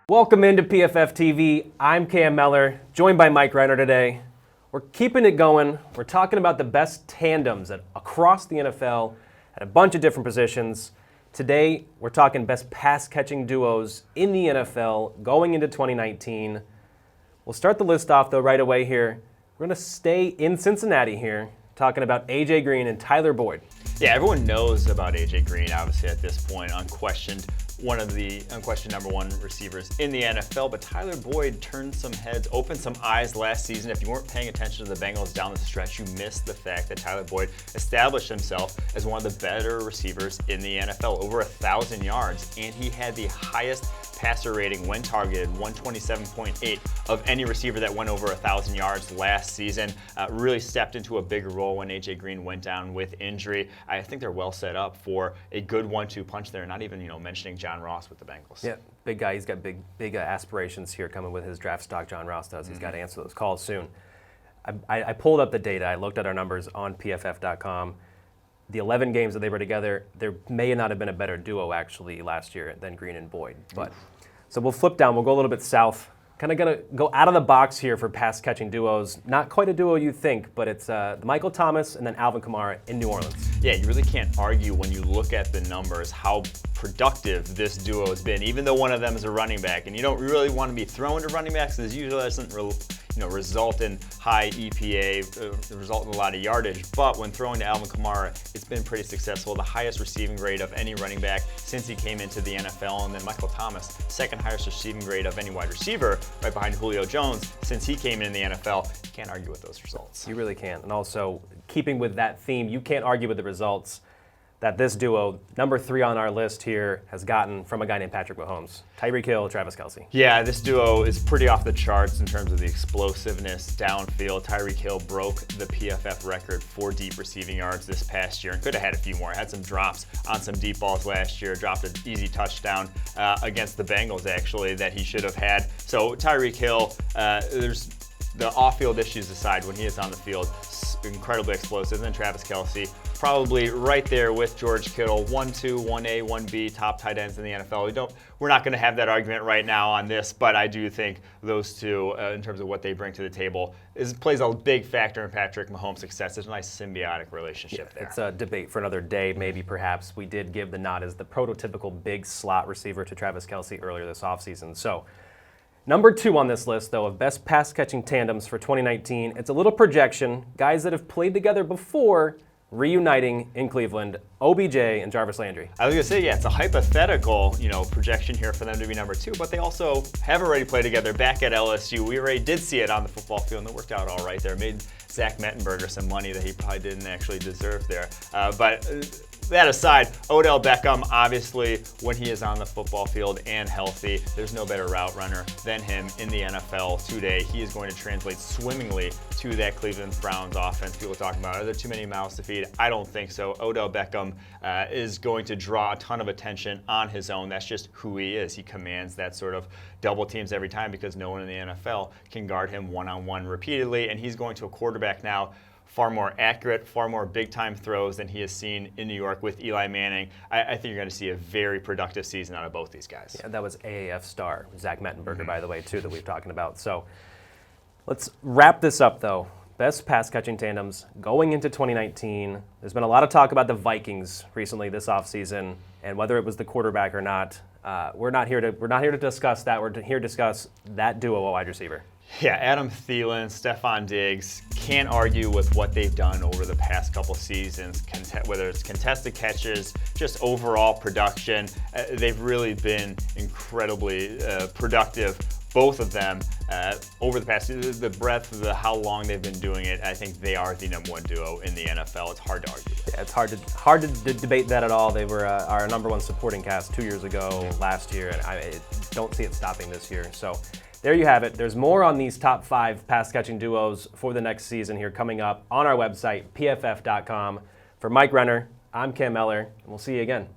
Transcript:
Welcome into PFF TV. I'm Mellor, joined by Mike Renner today. We're keeping it going. We're talking about the best tandems across the NFL at a bunch of different positions. Today, we're talking best pass-catching duos in the NFL going into 2019. We'll start the list off, though, right away here. We're going to stay in Cincinnati here, talking about A.J. Green and Tyler Boyd. Yeah, everyone knows about A.J. Green, obviously, at this point, unquestioned. One of the unquestioned number one receivers in the NFL, but Tyler Boyd turned some heads, opened some eyes last season. If you weren't paying attention to the Bengals down the stretch, you missed the fact that Tyler Boyd established himself as one of the better receivers in the NFL, over 1,000 yards, and he had the highest passer rating when targeted, 127.8 of any receiver that went over 1,000 yards last season. Really stepped into a bigger role when A.J. Green went down with injury. I think they're well set up for a good 1-2 punch there, not even mentioning John Ross with the Bengals. Yeah, big guy. He's got big aspirations here coming with his draft stock. John Ross does. He's got to answer those calls soon. I pulled up the data. I looked at our numbers on PFF.com. The 11 games that they were together, there may not have been a better duo actually last year than Green and Boyd. But so we'll flip down. We'll go a little bit south. Kind of going to go out of the box here for pass-catching duos. Not quite a duo you think, but it's Michael Thomas and then Alvin Kamara in New Orleans. Yeah, you really can't argue when you look at the numbers how productive this duo has been, even though one of them is a running back. And you don't really want to be thrown to running backs because it usually doesn't result in high EPA, result in a lot of yardage. But when throwing to Alvin Kamara, it's been pretty successful. The highest receiving grade of any running back since he came into the NFL. And then Michael Thomas, second highest receiving grade of any wide receiver, right behind Julio Jones since he came in the NFL. You can't argue with those results. You really can't. And also, keeping with that theme, you can't argue with the results that this duo, number 3 on our list here, has gotten from a guy named Patrick Mahomes. Tyreek Hill, Travis Kelce. Yeah, this duo is pretty off the charts in terms of the explosiveness downfield. Tyreek Hill broke the PFF record for deep receiving yards this past year and could have had a few more. Had some drops on some deep balls last year, dropped an easy touchdown against the Bengals, actually, that he should have had. So Tyreek Hill, there's the off-field issues aside, when he is on the field, incredibly explosive. And then Travis Kelce, probably right there with George Kittle, 1-2, 1A, 1B, top tight ends in the NFL. We're not going to have that argument right now on this, but I do think those two, in terms of what they bring to the table, plays a big factor in Patrick Mahomes' success. There's a nice symbiotic relationship there. It's a debate for another day, maybe, perhaps. We did give the nod as the prototypical big slot receiver to Travis Kelce earlier this offseason. So, number 2 on this list, though, of best pass-catching tandems for 2019, it's a little projection. Guys that have played together before reuniting in Cleveland, OBJ and Jarvis Landry. I was going to say, yeah, it's a hypothetical, projection here for them to be number 2, but they also have already played together back at LSU. We already did see it on the football field, and it worked out all right there. Made Zach Mettenberger some money that he probably didn't actually deserve there. But that aside, Odell Beckham, obviously, when he is on the football field and healthy, there's no better route runner than him in the NFL today. He is going to translate swimmingly to that Cleveland Browns offense. People are talking about, are there too many mouths to feed? I don't think so. Odell Beckham is going to draw a ton of attention on his own. That's just who he is. He commands that sort of double teams every time because no one in the NFL can guard him one-on-one repeatedly, and he's going to a quarterback now far more accurate, far more big-time throws than he has seen in New York with Eli Manning. I think you're going to see a very productive season out of both these guys. Yeah, that was AAF star, Zach Mettenberger, by the way, too, that we've talking about. So let's wrap this up, though. Best pass-catching tandems going into 2019. There's been a lot of talk about the Vikings recently this offseason and whether it was the quarterback or not. We're not here to discuss that. We're here to discuss that duo of wide receiver. Yeah, Adam Thielen, Stephon Diggs, can't argue with what they've done over the past couple seasons, whether it's contested catches, just overall production. They've really been incredibly productive, both of them, over the past, the breadth of how long they've been doing it. I think they are the number 1 duo in the NFL. It's hard to argue with. Yeah, it's hard to debate that at all. They were our number 1 supporting cast 2 years ago, last year, and I don't see it stopping this year. So there you have it. There's more on these top 5 pass-catching duos for the next season here coming up on our website, pff.com. For Mike Renner, I'm Mellor, and we'll see you again.